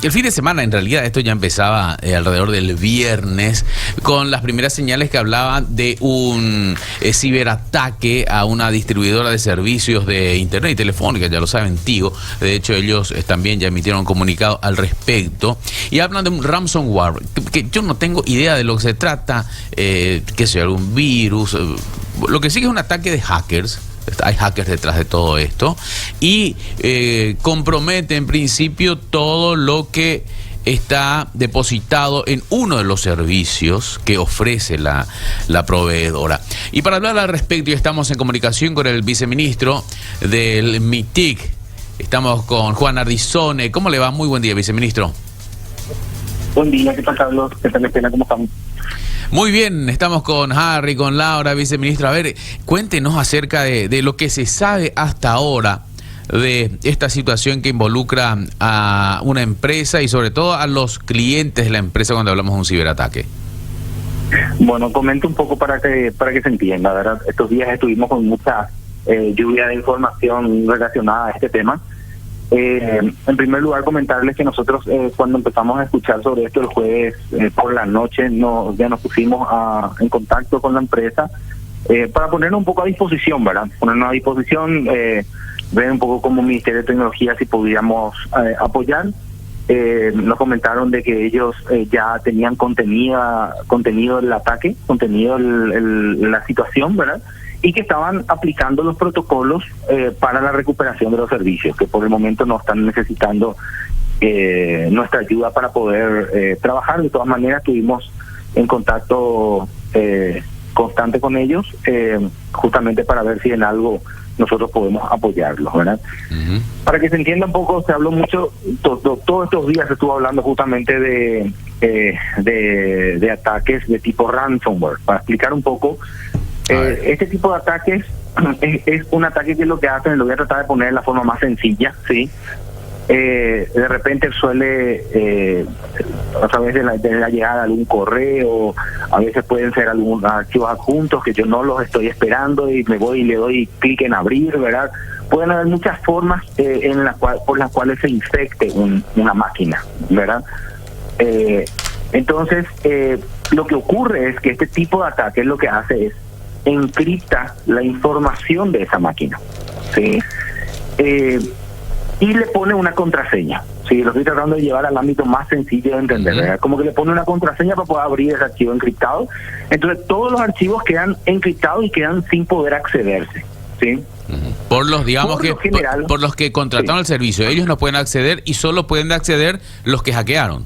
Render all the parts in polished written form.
el fin de semana, en realidad, esto ya empezaba alrededor del viernes, con las primeras señales que hablaban de un ciberataque a una distribuidora de servicios de internet y telefónica, ya lo saben, Tigo. De hecho, ellos también ya emitieron un comunicado al respecto y hablan de un ransomware, que yo no tengo idea de lo que se trata, que sea algún virus. Lo que sí que es un ataque de hackers. Hay hackers detrás de todo esto y compromete en principio todo lo que está depositado en uno de los servicios que ofrece la proveedora. Y para hablar al respecto, estamos en comunicación con el viceministro del MITIC. Estamos con Juan Ardizone. ¿Cómo le va? Muy buen día, viceministro. Buen día, ¿qué tal, Carlos? ¿Qué tal, Estela? ¿Cómo estamos? Muy bien, estamos con Harry, con Laura, viceministro. A ver, cuéntenos acerca de lo que se sabe hasta ahora de esta situación que involucra a una empresa y sobre todo a los clientes de la empresa cuando hablamos de un ciberataque. Bueno, comento un poco para que se entienda, ¿verdad? Estos días estuvimos con mucha lluvia de información relacionada a este tema. En primer lugar, comentarles que nosotros cuando empezamos a escuchar sobre esto el jueves por la noche ya nos pusimos en contacto con la empresa para ponernos un poco a disposición, ¿verdad? Ponernos a disposición, ver un poco como Ministerio de Tecnología si podíamos apoyar. Nos comentaron de que ellos ya tenían contenido el ataque, contenido la situación, ¿verdad? Y que estaban aplicando los protocolos para la recuperación de los servicios, que por el momento no están necesitando nuestra ayuda para poder trabajar. De todas maneras, estuvimos en contacto constante con ellos, justamente para ver si en algo nosotros podemos apoyarlos, ¿verdad? Uh-huh. Para que se entienda un poco, se habló mucho, todos estos días se estuvo hablando justamente de ataques de tipo ransomware. Para explicar un poco, este tipo de ataques es un ataque que lo que hacen, lo voy a tratar de poner de la forma más sencilla, ¿sí? De repente suele, a través de la llegada de algún correo, a veces pueden ser algunos archivos adjuntos que yo no los estoy esperando y me voy y le doy clic en abrir, ¿verdad? Pueden haber muchas formas por las cuales se infecte una máquina, ¿verdad? Entonces, lo que ocurre es que este tipo de ataque lo que hace es encripta la información de esa máquina, ¿sí? Y le pone una contraseña, ¿sí? Lo estoy tratando de llevar al ámbito más sencillo de entender, ¿verdad? Como que le pone una contraseña para poder abrir ese archivo encriptado. Entonces todos los archivos quedan encriptados y quedan sin poder accederse, ¿sí? Por los, digamos, por los que contrataron el servicio, ellos no pueden acceder y solo pueden acceder los que hackearon.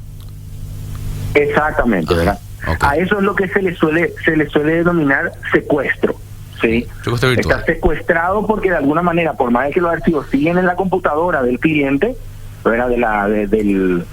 Exactamente, ¿verdad? Okay. A eso es lo que se le suele denominar secuestro, ¿sí? Está secuestrado porque de alguna manera, por más de que los archivos siguen en la computadora del cliente, ¿verdad? Del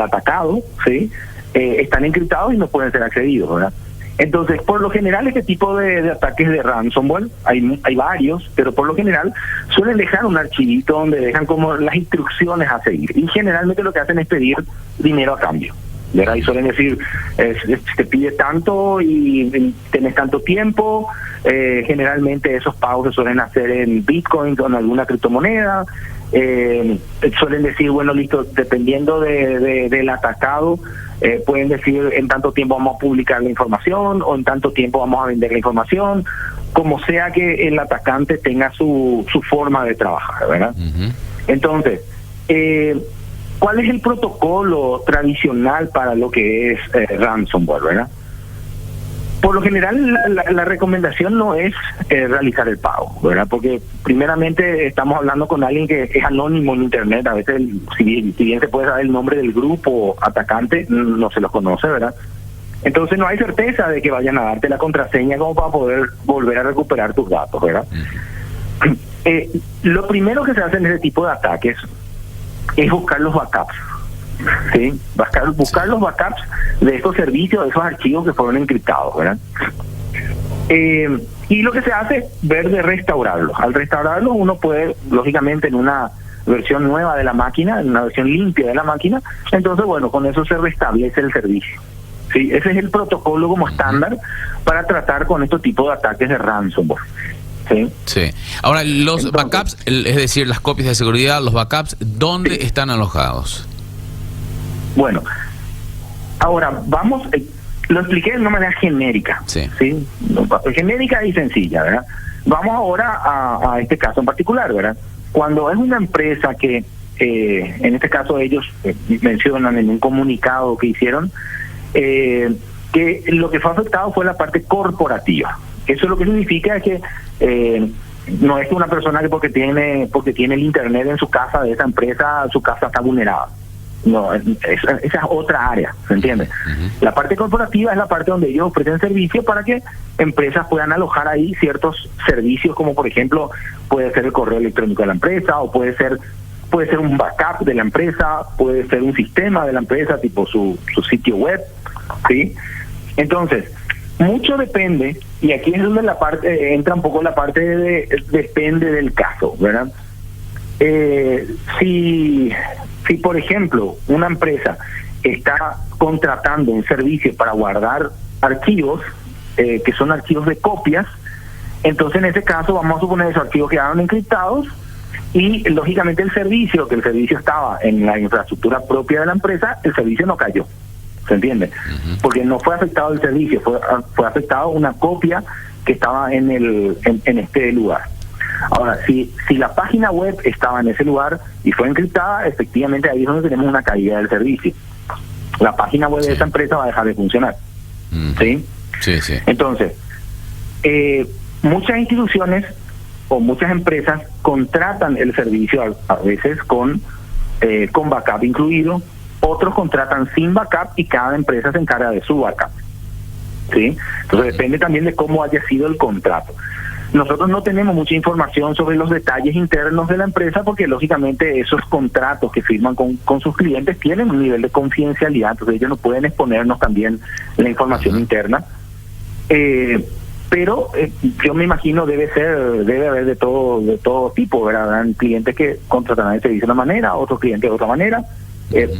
atacado, ¿sí? Están encriptados y no pueden ser accedidos, ¿verdad? Entonces, por lo general, este tipo de ataques de ransomware, hay varios, pero por lo general suelen dejar un archivito donde dejan como las instrucciones a seguir. Y generalmente lo que hacen es pedir dinero a cambio, ¿verdad? Y suelen decir, te pide tanto y tenés tanto tiempo. Generalmente esos pagos se suelen hacer en Bitcoin o en alguna criptomoneda. Suelen decir, bueno, listo, dependiendo del atacado, pueden decir en tanto tiempo vamos a publicar la información o en tanto tiempo vamos a vender la información, como sea que el atacante tenga su forma de trabajar, ¿verdad? Uh-huh. Entonces, ¿cuál es el protocolo tradicional para lo que es ransomware, verdad? Por lo general, la recomendación no es realizar el pago, ¿verdad? Porque primeramente estamos hablando con alguien que es anónimo en Internet. A veces, si bien se puede saber el nombre del grupo atacante, no se los conoce, ¿verdad? Entonces no hay certeza de que vayan a darte la contraseña como para poder volver a recuperar tus datos, ¿verdad? Lo primero que se hace en ese tipo de ataques es buscar los backups, ¿sí? Buscar los backups de estos servicios, de esos archivos que fueron encriptados, ¿verdad? Y lo que se hace es ver de restaurarlos. Al restaurarlos uno puede, lógicamente, en una versión nueva de la máquina, en una versión limpia de la máquina, entonces, bueno, con eso se restablece el servicio, ¿sí? Ese es el protocolo como estándar para tratar con estos tipos de ataques de ransomware. ¿sí? Sí. Ahora, los Entonces, backups, es decir, las copias de seguridad, los backups, ¿dónde están alojados? Bueno, ahora vamos, lo expliqué de una manera genérica, Sí. ¿sí? Genérica y sencilla, ¿verdad? Vamos ahora a este caso en particular, ¿verdad? Cuando es una empresa que, en este caso ellos mencionan en un comunicado que hicieron, que lo que fue afectado fue la parte corporativa. Eso lo que significa es que no es que una persona que porque tiene el internet en su casa de esa empresa, su casa está vulnerada. No, esa es otra área, ¿se entiende? La parte corporativa es la parte donde ellos ofrecen servicios para que empresas puedan alojar ahí ciertos servicios, como por ejemplo puede ser el correo electrónico de la empresa, o puede ser un backup de la empresa, puede ser un sistema de la empresa, tipo su sitio web, ¿sí? Entonces, mucho depende, y aquí es donde entra un poco la parte depende del caso, ¿verdad? Si por ejemplo una empresa está contratando un servicio para guardar archivos, que son archivos de copias, entonces en ese caso vamos a suponer esos archivos quedaron encriptados y lógicamente el servicio estaba en la infraestructura propia de la empresa, el servicio no cayó, ¿se entiende? Porque no fue afectado el servicio, fue afectado una copia que estaba en este lugar. Ahora, si la página web estaba en ese lugar y fue encriptada, efectivamente ahí es donde tenemos una caída del servicio. La página web de esa empresa va a dejar de funcionar. ¿Sí? Sí, sí. Entonces, muchas instituciones o muchas empresas contratan el servicio a veces con backup incluido, otros contratan sin backup y cada empresa se encarga de su backup. ¿Sí? Entonces depende también de cómo haya sido el contrato. Nosotros no tenemos mucha información sobre los detalles internos de la empresa porque lógicamente esos contratos que firman con sus clientes tienen un nivel de confidencialidad, entonces ellos no pueden exponernos también la información interna. Pero yo me imagino debe haber de todo tipo, ¿verdad? Hay clientes que contratarán el servicio de una manera, otros clientes de otra manera,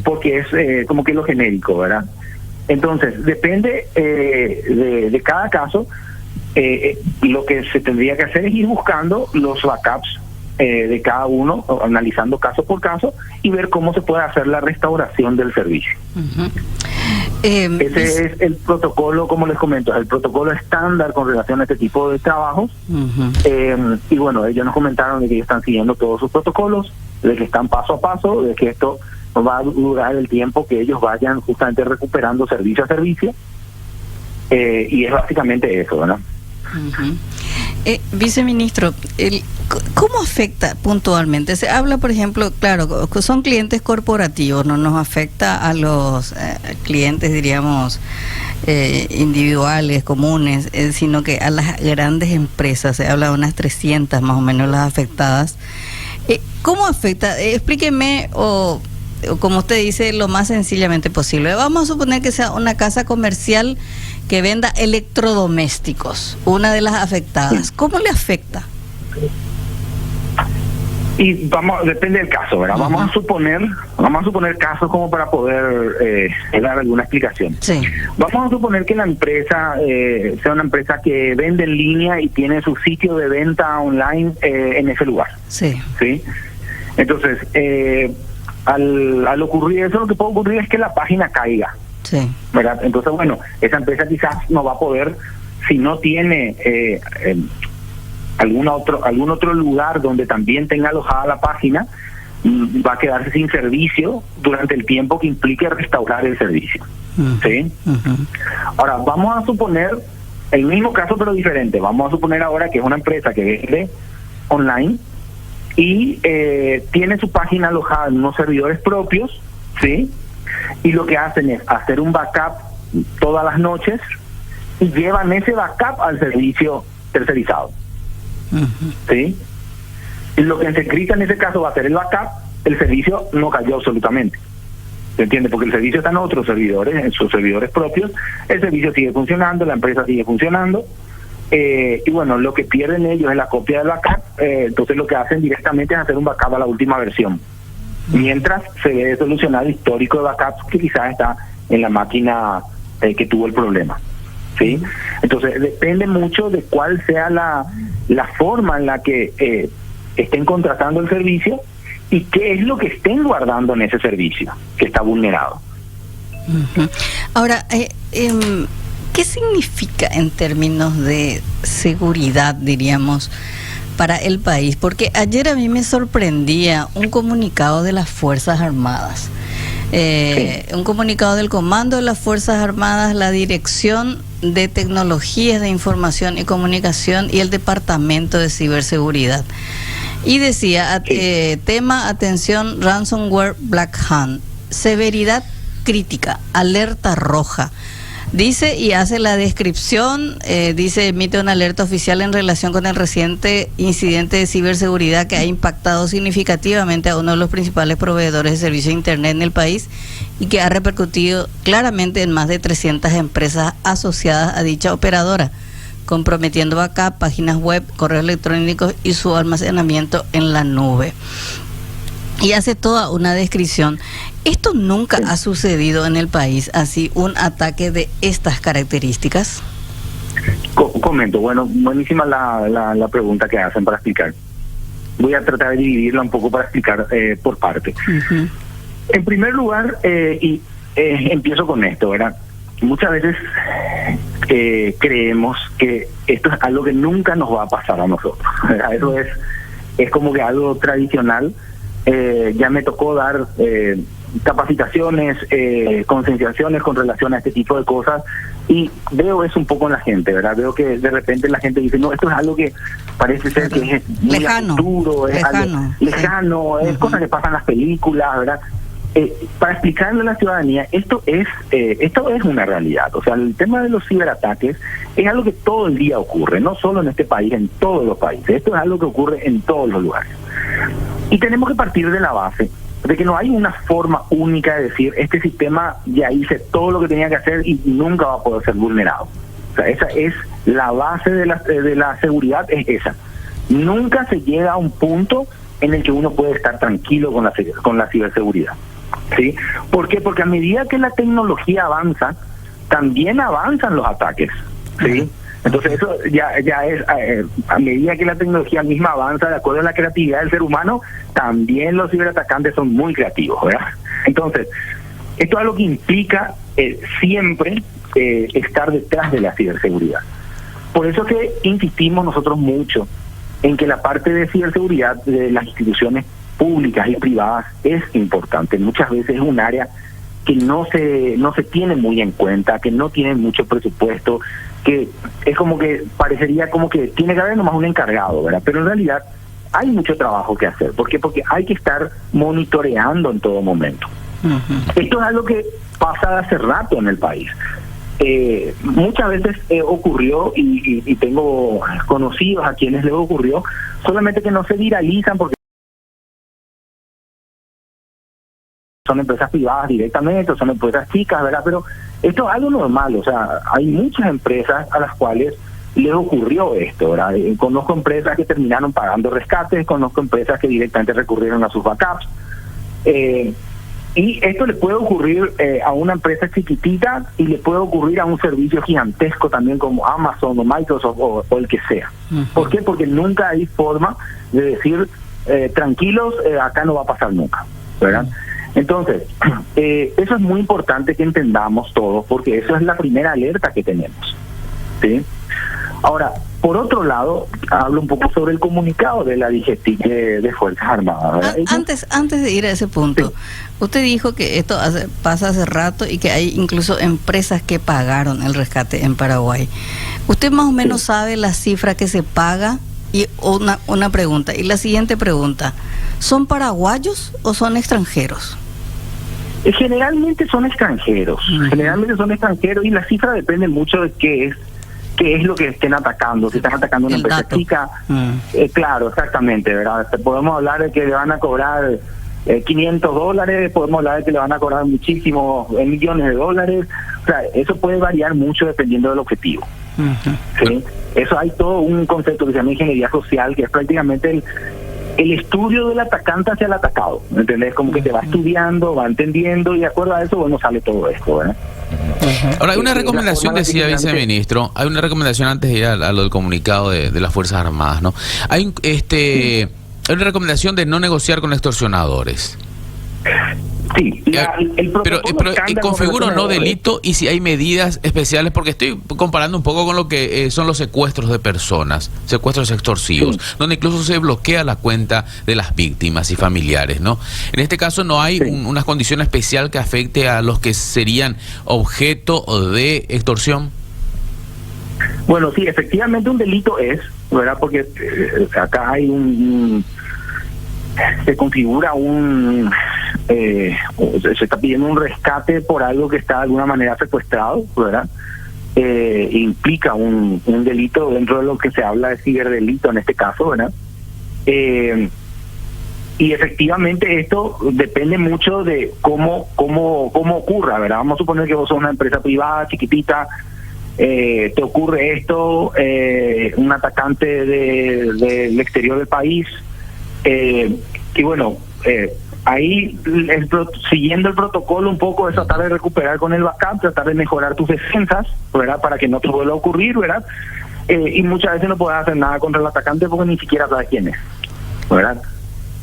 porque es como que lo genérico, ¿verdad? Entonces, depende de cada caso. Lo que se tendría que hacer es ir buscando los backups de cada uno, analizando caso por caso y ver cómo se puede hacer la restauración del servicio. Ese es el protocolo, como les comento, el protocolo estándar con relación a este tipo de trabajos. Y bueno, ellos nos comentaron de que ellos están siguiendo todos sus protocolos, de que están paso a paso, de que esto va a durar el tiempo que ellos vayan justamente recuperando servicio a servicio. Y es básicamente eso, ¿verdad? Viceministro, ¿cómo afecta puntualmente? Se habla, por ejemplo, claro, son clientes corporativos, no nos afecta a los clientes, diríamos, individuales, comunes, sino que a las grandes empresas, se habla de unas 300 más o menos las afectadas. ¿Cómo afecta? Explíqueme, o como usted dice, lo más sencillamente posible. Vamos a suponer que sea una casa comercial que venda electrodomésticos, una de las afectadas. ¿Cómo le afecta? Y depende del caso, ¿verdad? Vamos a suponer casos como para poder dar alguna explicación. Sí. Vamos a suponer que la empresa sea una empresa que vende en línea y tiene su sitio de venta online en ese lugar. Sí. ¿Sí? Entonces, al ocurrir eso, lo que puede ocurrir es que la página caiga. Sí. ¿Verdad? Entonces, bueno, esa empresa quizás no va a poder, si no tiene algún otro lugar donde también tenga alojada la página, va a quedarse sin servicio durante el tiempo que implique restaurar el servicio. ¿Sí? Ahora, vamos a suponer el mismo caso pero diferente. Vamos a suponer ahora que es una empresa que vende online y tiene su página alojada en unos servidores propios, ¿sí? Y lo que hacen es hacer un backup todas las noches y llevan ese backup al servicio tercerizado. ¿Sí? Y lo que se encripta en ese caso va a ser el backup, el servicio no cayó absolutamente. ¿Se entiende? Porque el servicio está en otros servidores, en sus servidores propios, el servicio sigue funcionando, la empresa sigue funcionando, y bueno, lo que pierden ellos es la copia del backup, entonces lo que hacen directamente es hacer un backup a la última versión. Mientras se ve solucionado el histórico de backups que quizás está en la máquina que tuvo el problema. ¿Sí? Entonces depende mucho de cuál sea la la forma en la que estén contratando el servicio y qué es lo que estén guardando en ese servicio que está vulnerado. Uh-huh. Ahora, ¿qué significa en términos de seguridad, diríamos, para el país? Porque ayer a mí me sorprendía un comunicado de las Fuerzas Armadas. Un comunicado del Comando de las Fuerzas Armadas, la Dirección de Tecnologías de Información y Comunicación y el Departamento de Ciberseguridad. Y decía, tema, atención, ransomware Black Hand, severidad crítica, alerta roja. Dice y hace la descripción, dice, emite una alerta oficial en relación con el reciente incidente de ciberseguridad que ha impactado significativamente a uno de los principales proveedores de servicios de Internet en el país y que ha repercutido claramente en más de 300 empresas asociadas a dicha operadora, comprometiendo backup, páginas web, correos electrónicos y su almacenamiento en la nube. Y hace toda una descripción. ¿Esto nunca ha sucedido en el país, así, un ataque de estas características? Comento, bueno, buenísima la pregunta que hacen para explicar. Voy a tratar de dividirla un poco para explicar por parte. Uh-huh. En primer lugar, empiezo con esto, ¿verdad? Muchas veces creemos que esto es algo que nunca nos va a pasar a nosotros, ¿verdad? Eso es como que algo tradicional. Ya me tocó dar capacitaciones, concienciaciones con relación a este tipo de cosas y veo eso un poco en la gente, ¿verdad? Veo que de repente la gente dice, no, esto es algo que parece ser que es muy lejano, futuro, es lejano, algo lejano, sí. Es cosas que pasan en las películas, ¿verdad? Para explicarle a la ciudadanía, esto es una realidad. O sea, el tema de los ciberataques es algo que todo el día ocurre, no solo en este país, en todos los países. Esto es algo que ocurre en todos los lugares. Y tenemos que partir de la base de que no hay una forma única de decir, este sistema ya hice todo lo que tenía que hacer y nunca va a poder ser vulnerado. O sea, esa es la base de la seguridad, es esa. Nunca se llega a un punto en el que uno puede estar tranquilo con la ciberseguridad. ¿Sí? ¿Por qué? Porque a medida que la tecnología avanza, también avanzan los ataques. ¿Sí? Entonces eso ya es, a medida que la tecnología misma avanza de acuerdo a la creatividad del ser humano, también los ciberatacantes son muy creativos, ¿verdad? Entonces, esto es algo que implica siempre estar detrás de la ciberseguridad. Por eso que insistimos nosotros mucho en que la parte de ciberseguridad de las instituciones públicas y privadas es importante. Muchas veces es un área que no se tiene muy en cuenta, que no tiene mucho presupuesto, que es como que parecería como que tiene que haber nomás un encargado, ¿verdad? Pero en realidad hay mucho trabajo que hacer. ¿Por qué? Porque hay que estar monitoreando en todo momento. Uh-huh. Esto es algo que pasa hace rato en el país. Muchas veces ocurrió y tengo conocidos a quienes les ocurrió, solamente que no se viralizan porque son empresas privadas directamente, son empresas chicas, ¿verdad? Pero esto es algo normal, o sea, hay muchas empresas a las cuales les ocurrió esto, ¿verdad? Conozco empresas que terminaron pagando rescates, conozco empresas que directamente recurrieron a sus backups, y esto le puede ocurrir a una empresa chiquitita y le puede ocurrir a un servicio gigantesco también como Amazon o Microsoft o el que sea. Uh-huh. ¿Por qué? Porque nunca hay forma de decir, tranquilos, acá no va a pasar nunca, ¿verdad? Uh-huh. Entonces, eso es muy importante que entendamos todos, porque eso es la primera alerta que tenemos, ¿sí? Ahora, por otro lado, hablo un poco sobre el comunicado de la DGTIC de Fuerzas Armadas. Antes de ir a ese punto, sí. Usted dijo que esto pasa hace rato y que hay incluso empresas que pagaron el rescate en Paraguay. ¿Usted más o menos sabe la cifra que se paga? Y una pregunta. Y la siguiente pregunta, ¿son paraguayos o son extranjeros? Generalmente son extranjeros. Uh-huh. Generalmente son extranjeros y la cifra depende mucho de qué es lo que estén atacando. Si están atacando una empresa chica, claro, exactamente, ¿verdad? Podemos hablar de que le van a cobrar $500, podemos hablar de que le van a cobrar muchísimos millones de dólares. O sea, eso puede variar mucho dependiendo del objetivo. Uh-huh. ¿Sí? Eso hay todo un concepto que se llama ingeniería social, que es prácticamente el estudio del atacante hacia el atacado, ¿entendés? Como que te va estudiando, va entendiendo y de acuerdo a eso, bueno, sale todo esto, ¿verdad? Ahora, hay una Es la recomendación, forma en la que decía finalmente- viceministro, hay una recomendación antes de ir a lo del comunicado de las Fuerzas Armadas, ¿no? Hay hay una recomendación de no negociar con extorsionadores. Sí, el Pero protocolo estándar con configura relación no a- delito y si hay medidas especiales, porque estoy comparando un poco con lo que son los secuestros de personas, secuestros extorsivos, Sí. donde incluso se bloquea la cuenta de las víctimas y familiares, ¿no? En este caso no hay Sí. una condición especial que afecte a los que serían objeto de extorsión. Bueno, sí, efectivamente un delito es, ¿verdad? Porque acá hay se configura se está pidiendo un rescate por algo que está de alguna manera secuestrado, ¿verdad? Implica un delito dentro de lo que se habla de ciberdelito en este caso, ¿verdad? Y efectivamente esto depende mucho de cómo ocurra, ¿verdad? Vamos a suponer que vos sos una empresa privada, chiquitita, te ocurre esto, un atacante del exterior del país, y bueno, ahí siguiendo el protocolo un poco es tratar de recuperar con el backup, tratar de mejorar tus defensas, ¿verdad? Para que no te vuelva a ocurrir, ¿verdad? Y muchas veces no puedes hacer nada contra el atacante porque ni siquiera sabes quién es, ¿verdad?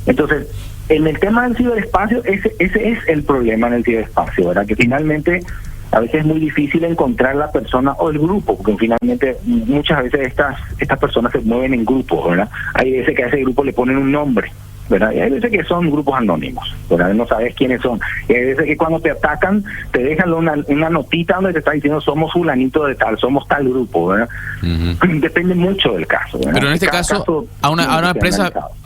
Entonces, en el tema del ciberespacio, ese es el problema en el ciberespacio, ¿verdad? Que finalmente a veces es muy difícil encontrar la persona o el grupo, porque finalmente muchas veces estas personas se mueven en grupos, ¿verdad? Hay veces que a ese grupo le ponen un nombre, ¿verdad? Y hay veces que son grupos anónimos, ¿verdad? No sabes quiénes son. Y hay veces que cuando te atacan te dejan una notita donde te está diciendo somos fulanito de tal, somos tal grupo, ¿verdad? Depende mucho del caso, ¿verdad? Pero en este Cada caso, a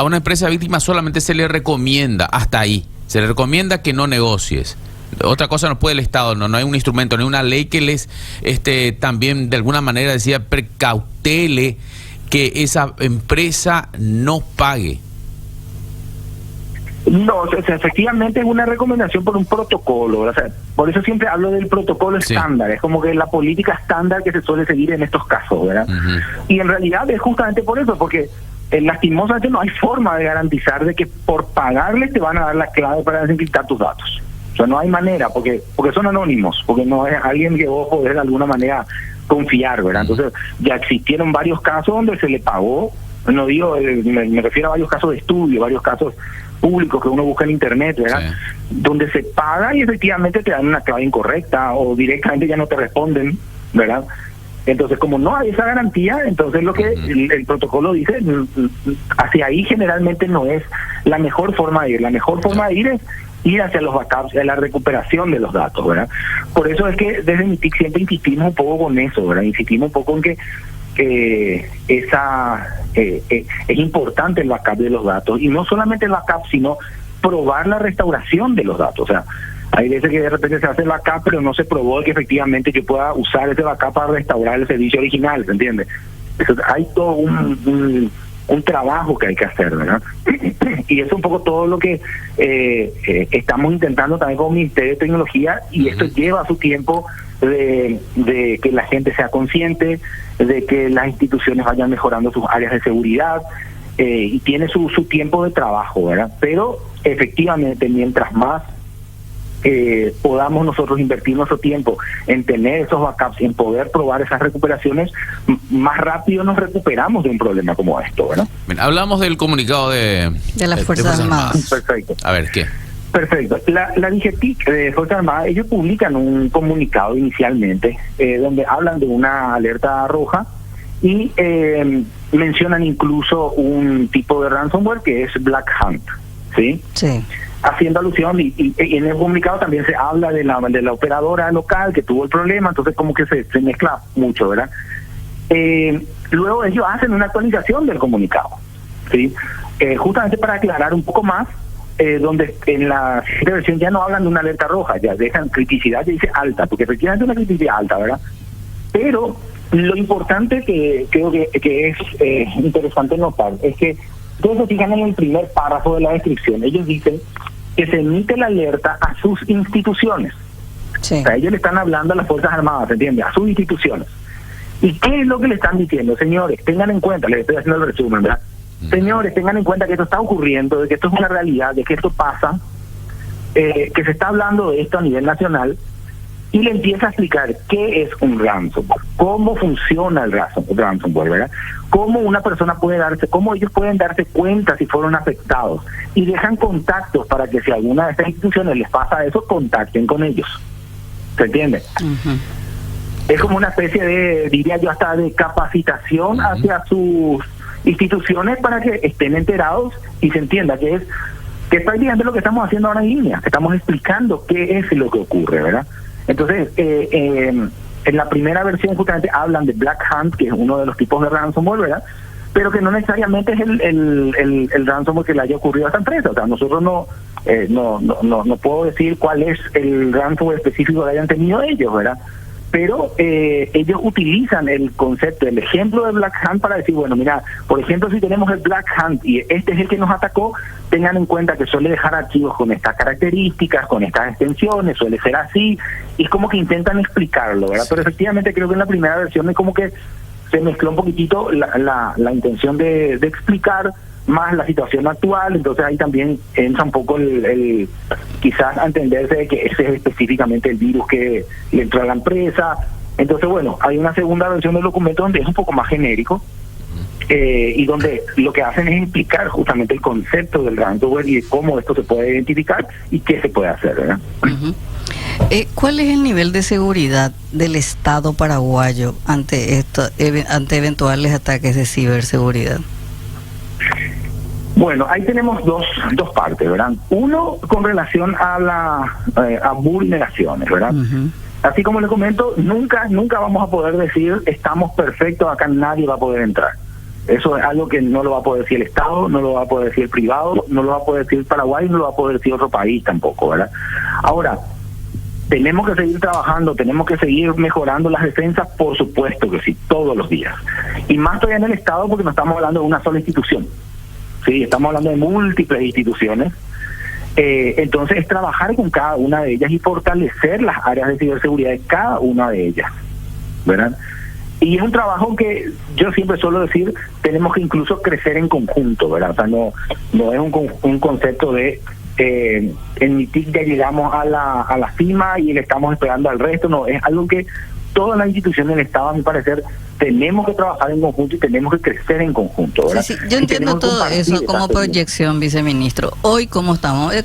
una empresa víctima solamente se le recomienda, hasta ahí, se le recomienda que no negocies. Otra cosa no puede el Estado, no hay un instrumento, no hay una ley que les también de alguna manera decía precautele que esa empresa no pague. No, o sea, efectivamente es una recomendación por un protocolo, o sea, por eso siempre hablo del protocolo Sí. estándar, es como que la política estándar que se suele seguir en estos casos, ¿verdad? Y en realidad es justamente por eso, porque lastimosamente no hay forma de garantizar de que por pagarles te van a dar la clave para desencriptar tus datos. O sea, no hay manera, porque son anónimos, porque no es alguien que vos podés de alguna manera confiar, ¿verdad? Entonces, ya existieron varios casos donde se le pagó, no digo, me refiero a varios casos de estudio, varios casos públicos que uno busca en internet, ¿verdad? Sí. Donde se paga y efectivamente te dan una clave incorrecta o directamente ya no te responden, ¿verdad? Entonces, como no hay esa garantía, entonces lo que el protocolo dice, hacia ahí generalmente no es la mejor forma de ir. La mejor forma de ir es ir hacia los backups, a la recuperación de los datos, ¿verdad? Por eso es que desde mi TIC siempre insistimos un poco con eso, ¿verdad? Insistimos un poco en que es importante el backup de los datos, y no solamente el backup, sino probar la restauración de los datos. O sea, hay veces que de repente se hace el backup, pero no se probó que efectivamente yo pueda usar ese backup para restaurar el servicio original, ¿se entiende? Entonces, hay todo un trabajo que hay que hacer, ¿verdad? Y eso es un poco todo lo que estamos intentando también con el Ministerio de Tecnología, y esto lleva su tiempo de que la gente sea consciente, de que las instituciones vayan mejorando sus áreas de seguridad, y tiene su tiempo de trabajo, ¿verdad? Pero efectivamente, mientras más podamos nosotros invertir nuestro tiempo en tener esos backups, en poder probar esas recuperaciones, más rápido nos recuperamos de un problema como esto, ¿verdad? Bien, hablamos del comunicado de las Fuerzas Armadas. Perfecto. A ver, ¿qué? Perfecto. La DGTIC de Fuerzas Armadas, ellos publican un comunicado inicialmente donde hablan de una alerta roja y mencionan incluso un tipo de ransomware que es Black Hunt, ¿sí? Sí. Haciendo alusión, y en el comunicado también se habla de la operadora local que tuvo el problema, entonces como que se mezcla mucho, ¿verdad? Luego ellos hacen una actualización del comunicado, ¿sí? Justamente para aclarar un poco más, donde en la siguiente versión ya no hablan de una alerta roja, ya dejan criticidad, ya dice alta, porque efectivamente es una criticidad alta, ¿verdad? Pero lo importante que creo que es interesante notar es que todos se fijan en el primer párrafo de la descripción. Ellos dicen que se emite la alerta a sus instituciones. Sí. O sea, ellos le están hablando a las Fuerzas Armadas, ¿entiendes? A sus instituciones. ¿Y qué es lo que le están diciendo? Señores, tengan en cuenta, les estoy haciendo el resumen, ¿verdad? Señores, tengan en cuenta que esto está ocurriendo, de que esto es una realidad, de que esto pasa, que se está hablando de esto a nivel nacional, y le empieza a explicar qué es un ransomware, cómo funciona el ransomware, ¿verdad? Cómo una persona cómo ellos pueden darse cuenta si fueron afectados, y dejan contactos para que si alguna de estas instituciones les pasa eso, contacten con ellos. ¿Se entiende? Ujú. Es como una especie de, diría yo, hasta de capacitación hacia sus instituciones para que estén enterados y se entienda que es prácticamente lo que estamos haciendo ahora en línea. Estamos explicando qué es lo que ocurre, ¿verdad? Entonces, en la primera versión justamente hablan de Black Hand, que es uno de los tipos de ransomware, ¿verdad? Pero que no necesariamente es el ransomware que le haya ocurrido a esta empresa. O sea, nosotros no puedo decir cuál es el ransomware específico que hayan tenido ellos, ¿verdad? Pero ellos utilizan el concepto, el ejemplo de Black Hand para decir, bueno, mira, por ejemplo, si tenemos el Black Hand y este es el que nos atacó, tengan en cuenta que suele dejar archivos con estas características, con estas extensiones, suele ser así, y es como que intentan explicarlo, ¿verdad? Pero efectivamente creo que en la primera versión es como que se mezcló un poquitito la intención de explicar más la situación actual, entonces ahí también entra un poco el quizás a entenderse de que ese es específicamente el virus que le entró a la empresa. Entonces, bueno, hay una segunda versión del documento donde es un poco más genérico, y donde lo que hacen es explicar justamente el concepto del ransomware y de cómo esto se puede identificar y qué se puede hacer, ¿verdad? Uh-huh. ¿Cuál es el nivel de seguridad del Estado paraguayo ante ante eventuales ataques de ciberseguridad? Bueno, ahí tenemos dos partes, ¿verdad? Uno con relación a a vulneraciones, ¿verdad? Uh-huh. Así como le comento, nunca vamos a poder decir estamos perfectos, acá nadie va a poder entrar. Eso es algo que no lo va a poder decir el Estado, no lo va a poder decir el privado, no lo va a poder decir Paraguay, no lo va a poder decir otro país tampoco, ¿verdad? Ahora, tenemos que seguir trabajando, tenemos que seguir mejorando las defensas, por supuesto que sí, todos los días. Y más todavía en el Estado porque no estamos hablando de una sola institución. Sí, estamos hablando de múltiples instituciones. Entonces es trabajar con cada una de ellas y fortalecer las áreas de ciberseguridad de cada una de ellas, ¿verdad? Y es un trabajo que yo siempre suelo decir, tenemos que incluso crecer en conjunto, ¿verdad? O sea, no es un concepto de en mi TIC ya llegamos a la cima y le estamos esperando al resto, no, es algo que todas las instituciones del Estado, a mi parecer, tenemos que trabajar en conjunto y tenemos que crecer en conjunto, ¿verdad? Sí, yo entiendo todo eso como proyección, viceministro. Hoy, ¿cómo estamos? Es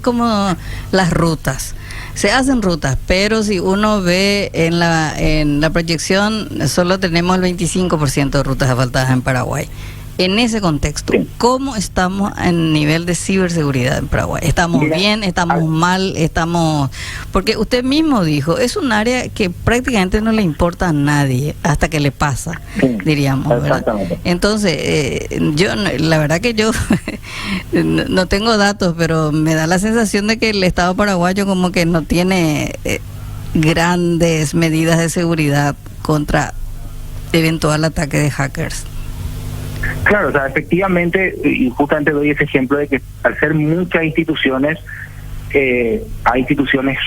como las rutas. Se hacen rutas, pero si uno ve en la proyección, solo tenemos el 25% de rutas asfaltadas en Paraguay. En ese contexto, sí. ¿Cómo estamos en nivel de ciberseguridad en Paraguay? ¿Estamos bien? ¿Estamos mal? Porque usted mismo dijo, es un área que prácticamente no le importa a nadie hasta que le pasa, sí, diríamos, ¿verdad? Exactamente. Entonces, la verdad que yo no tengo datos, pero me da la sensación de que el Estado paraguayo como que no tiene grandes medidas de seguridad contra eventual ataque de hackers. Claro, o sea, efectivamente, y justamente doy ese ejemplo de que al ser muchas instituciones, hay instituciones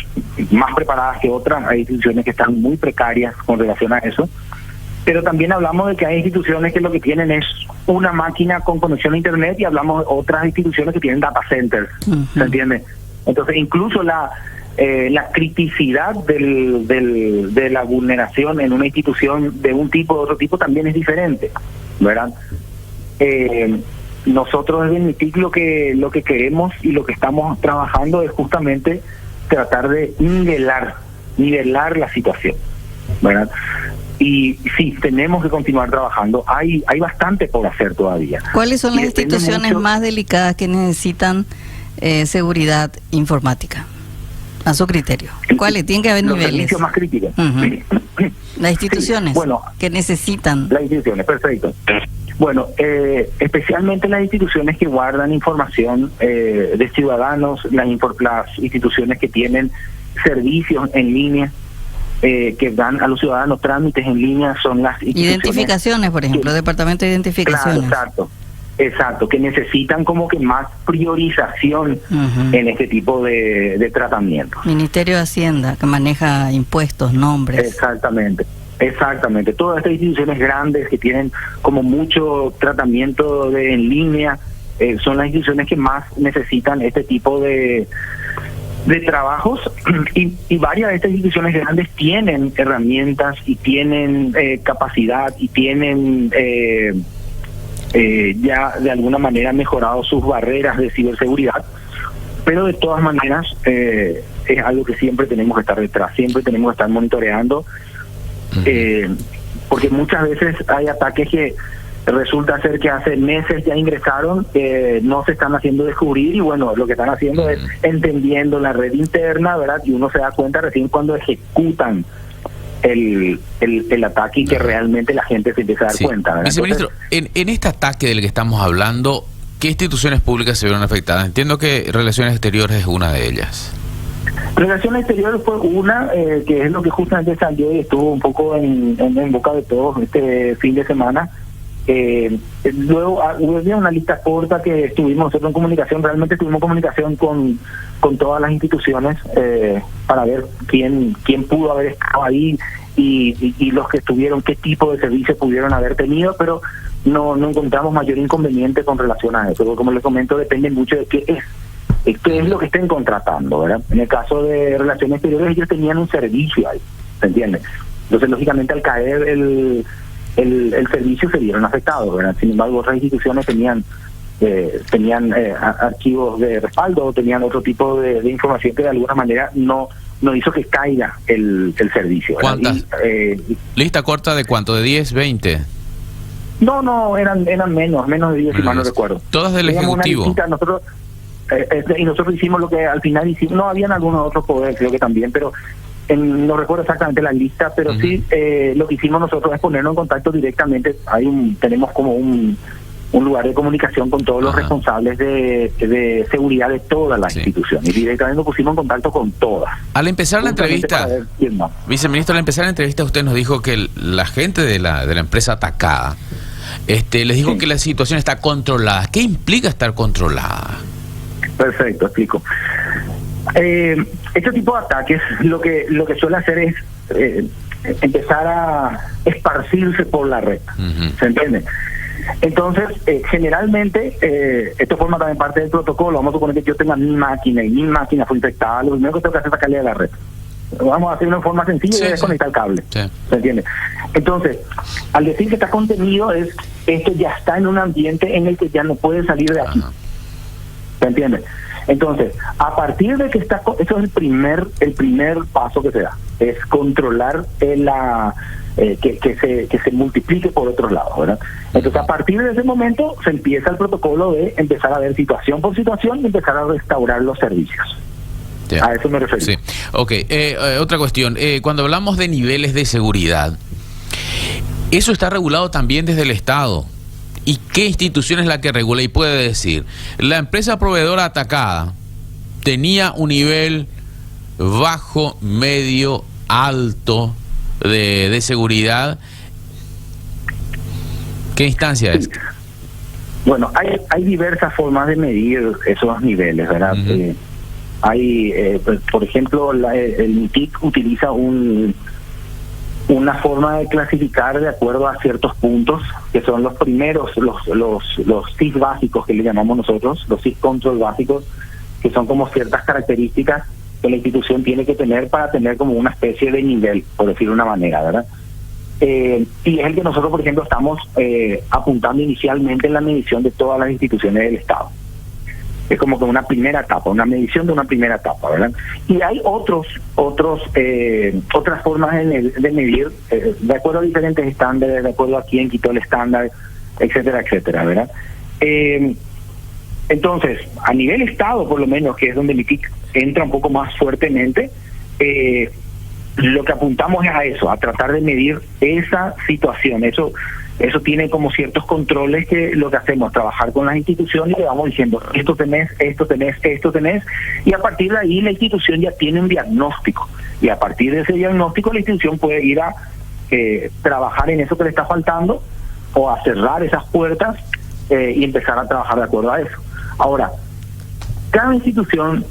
más preparadas que otras, hay instituciones que están muy precarias con relación a eso, pero también hablamos de que hay instituciones que lo que tienen es una máquina con conexión a internet y hablamos de otras instituciones que tienen data centers, Uh-huh. ¿Se entiende? Entonces, incluso la criticidad de la vulneración en una institución de un tipo o otro tipo también es diferente, ¿verdad? Nosotros desde MITIC lo que queremos y lo que estamos trabajando es justamente tratar de nivelar la situación, ¿verdad? Y sí, tenemos que continuar trabajando. Hay bastante por hacer todavía. ¿Cuáles son las instituciones más delicadas que necesitan seguridad informática? A su criterio. ¿Cuáles? Tienen que haber los niveles. Servicios más críticos. Uh-huh. Las instituciones, sí, bueno, que necesitan. Las instituciones, perfecto. Bueno, especialmente las instituciones que guardan información de ciudadanos, las instituciones que tienen servicios en línea, que dan a los ciudadanos trámites en línea, son las instituciones. Identificaciones, por ejemplo, departamento de identificaciones. Claro, exacto, que necesitan como que más priorización Uh-huh. en este tipo de tratamientos. Ministerio de Hacienda, que maneja impuestos, nombres. Exactamente. Todas estas instituciones grandes que tienen como mucho tratamiento en línea, son las instituciones que más necesitan este tipo de de trabajos y varias de estas instituciones grandes tienen herramientas y tienen capacidad y tienen ya de alguna manera mejorado sus barreras de ciberseguridad, pero de todas maneras es algo que siempre tenemos que estar detrás, siempre tenemos que estar monitoreando, porque muchas veces hay ataques que resulta ser que hace meses ya ingresaron, no se están haciendo descubrir y bueno, lo que están haciendo es entendiendo la red interna, ¿verdad? Y uno se da cuenta recién cuando ejecutan el ataque y que realmente la gente se empieza a dar cuenta, ¿verdad? Viceministro, en este ataque del que estamos hablando, ¿qué instituciones públicas se vieron afectadas? Entiendo que Relaciones Exteriores es una de ellas. Relaciones Exteriores fue una, que es lo que justamente salió y estuvo un poco en boca de todos este fin de semana. Luego hubo una lista corta que estuvimos nosotros en comunicación, realmente tuvimos comunicación con todas las instituciones para ver quién pudo haber estado ahí y los que estuvieron, qué tipo de servicios pudieron haber tenido, pero no encontramos mayor inconveniente con relación a eso, porque como les comento, depende mucho de qué es lo que estén contratando, ¿verdad? En el caso de Relaciones Exteriores, ellos tenían un servicio ahí, ¿se entiende? Entonces, lógicamente, al caer el servicio se vieron afectados, ¿verdad? Sin embargo, otras instituciones tenían archivos de respaldo, tenían otro tipo de información que de alguna manera no hizo que caiga el servicio, ¿verdad? ¿Cuántas? ¿Lista corta de cuánto? ¿De 10, 20? No, eran menos de 10, si mal no recuerdo. ¿Todas del Ejecutivo? Nosotros hicimos lo que al final hicimos. No, habían algunos otros poderes, creo que también, pero no recuerdo exactamente la lista, pero sí lo que hicimos nosotros es ponernos en contacto directamente. Tenemos como un lugar de comunicación con todos los responsables de seguridad de todas las instituciones, y directamente nos pusimos en contacto con todas. Al empezar la entrevista, viceministro, al empezar la entrevista usted nos dijo que la gente de la empresa atacada les dijo que la situación está controlada. ¿Qué implica estar controlada? Perfecto, explico. Este tipo de ataques lo que suele hacer es empezar a esparcirse por la red, ¿se entiende? Entonces, generalmente, esto forma también parte del protocolo. Vamos a suponer que yo tenga mi máquina y mi máquina fue infectada, lo primero que tengo que hacer es sacarle de la red. Vamos a hacer una forma sencilla y desconectar el cable, ¿se entiende? Entonces, al decir que está contenido, esto ya está en un ambiente en el que ya no puede salir de aquí. ¿Se entiende? Entonces, a partir de que eso es el primer paso que se da, es controlar que se multiplique por otros lados, ¿verdad? Entonces, a partir de ese momento se empieza el protocolo de empezar a ver situación por situación y empezar a restaurar los servicios. A eso me refiero. Sí. Ok, otra cuestión. Cuando hablamos de niveles de seguridad, eso está regulado también desde el Estado. ¿Y qué institución es la que regula? Y puede decir, la empresa proveedora atacada tenía un nivel bajo, medio, alto de seguridad. ¿Qué instancia es? Bueno, hay diversas formas de medir esos niveles, ¿verdad? Por ejemplo, el MITIC utiliza una forma de clasificar de acuerdo a ciertos puntos, que son los primeros, los SIS básicos que le llamamos nosotros, los SIS control básicos, que son como ciertas características que la institución tiene que tener para tener como una especie de nivel, por decirlo de una manera, ¿verdad? Y es el que nosotros, por ejemplo, estamos apuntando inicialmente en la medición de todas las instituciones del Estado. Es como que una primera etapa, una medición de una primera etapa, ¿verdad? Y hay otras formas de medir, de acuerdo a diferentes estándares, de acuerdo a quién quitó el estándar, etcétera, etcétera, ¿verdad? Entonces, a nivel Estado, por lo menos, que es donde el MITIC entra un poco más fuertemente, lo que apuntamos es a eso, a tratar de medir esa situación. Eso tiene como ciertos controles que lo que hacemos, trabajar con las instituciones y le vamos diciendo, esto tenés, y a partir de ahí la institución ya tiene un diagnóstico, y a partir de ese diagnóstico la institución puede ir a trabajar en eso que le está faltando, o a cerrar esas puertas y empezar a trabajar de acuerdo a eso. Ahora, cada institución,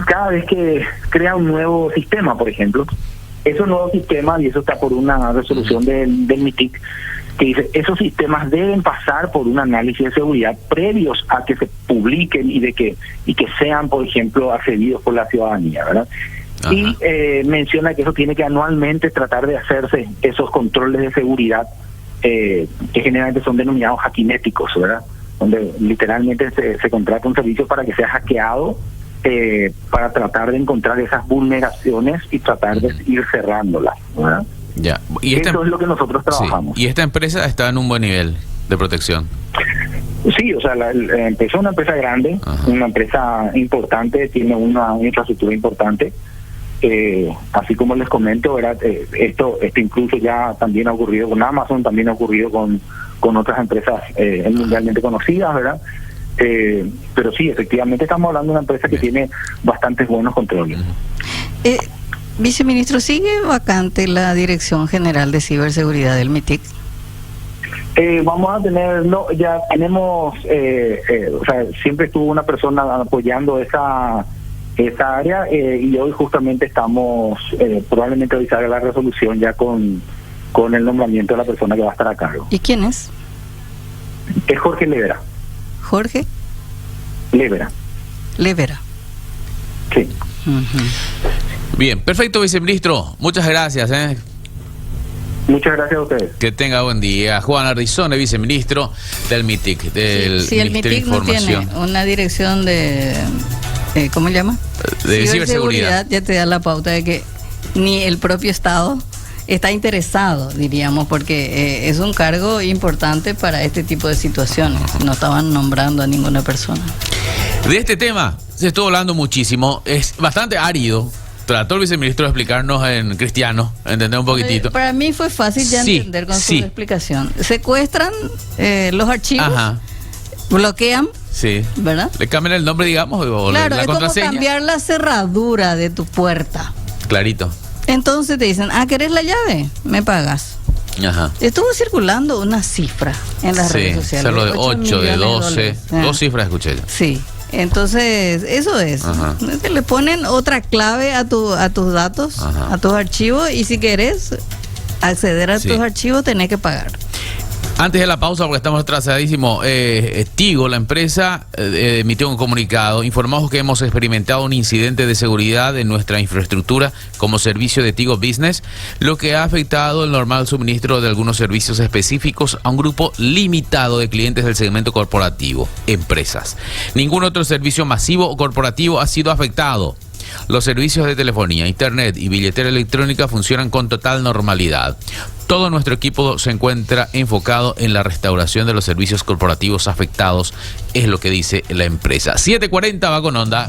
cada vez que crea un nuevo sistema, por ejemplo, esos nuevos sistemas, y eso está por una resolución del MITIC, que dice, esos sistemas deben pasar por un análisis de seguridad previos a que se publiquen y que sean, por ejemplo, accedidos por la ciudadanía, ¿verdad? Ajá. Y menciona que eso tiene que anualmente tratar de hacerse esos controles de seguridad que generalmente son denominados hackinéticos, ¿verdad? Donde literalmente se contrata un servicio para que sea hackeado, para tratar de encontrar esas vulneraciones y tratar de ir cerrándolas, ¿verdad? Ya. Y eso es lo que nosotros trabajamos. Sí. Y esta empresa está en un buen nivel de protección. Sí, o sea, la empresa es una empresa grande, ajá, una empresa importante, tiene una infraestructura importante. Así como les comento, ¿verdad? Esto incluso ya también ha ocurrido con Amazon, también ha ocurrido con otras empresas mundialmente conocidas, ¿verdad? Pero sí, efectivamente estamos hablando de una empresa que tiene bastantes buenos controles. Viceministro, ¿sigue vacante la Dirección General de Ciberseguridad del MITIC? Vamos a tener, no, ya tenemos, o sea, siempre estuvo una persona apoyando esa área, y hoy justamente estamos probablemente realizar la resolución ya con el nombramiento de la persona que va a estar a cargo. ¿Y quién es? Es Jorge Levera. ¿Jorge? Levera. Sí. Bien, perfecto, viceministro. Muchas gracias. Muchas gracias a ustedes. Que tenga buen día. Juan Ardizone, viceministro del MITIC, del sí, el MITIC no tiene una dirección de... ¿cómo se llama? De ciberseguridad. Ya te da la pauta de que ni el propio Estado está interesado, diríamos, porque es un cargo importante para este tipo de situaciones. No estaban nombrando a ninguna persona. De este tema se estuvo hablando muchísimo. Es bastante árido. Trató el viceministro de explicarnos en cristiano, entender un poquitito. Para mí fue fácil ya entender con su explicación. Secuestran los archivos, ajá, bloquean, sí, ¿verdad? Le cambian el nombre, digamos, o claro, la contraseña. Es como cambiar la cerradura de tu puerta. Clarito. Entonces te dicen, ¿querés la llave? Me pagas. Ajá. Estuvo circulando una cifra en las redes sociales. Sí, de 8, de 12, dos cifras escuché yo. Sí. Entonces, eso es. Ajá. Le ponen otra clave a tus datos, ajá, a tus archivos, y si querés acceder a tus archivos tenés que pagar. Antes de la pausa, porque estamos atrasadísimos, Tigo, la empresa, emitió un comunicado. Informamos que hemos experimentado un incidente de seguridad en nuestra infraestructura como servicio de Tigo Business, lo que ha afectado el normal suministro de algunos servicios específicos a un grupo limitado de clientes del segmento corporativo, empresas. Ningún otro servicio masivo o corporativo ha sido afectado. Los servicios de telefonía, internet y billetera electrónica funcionan con total normalidad. Todo nuestro equipo se encuentra enfocado en la restauración de los servicios corporativos afectados, es lo que dice la empresa. 7:40 va con onda.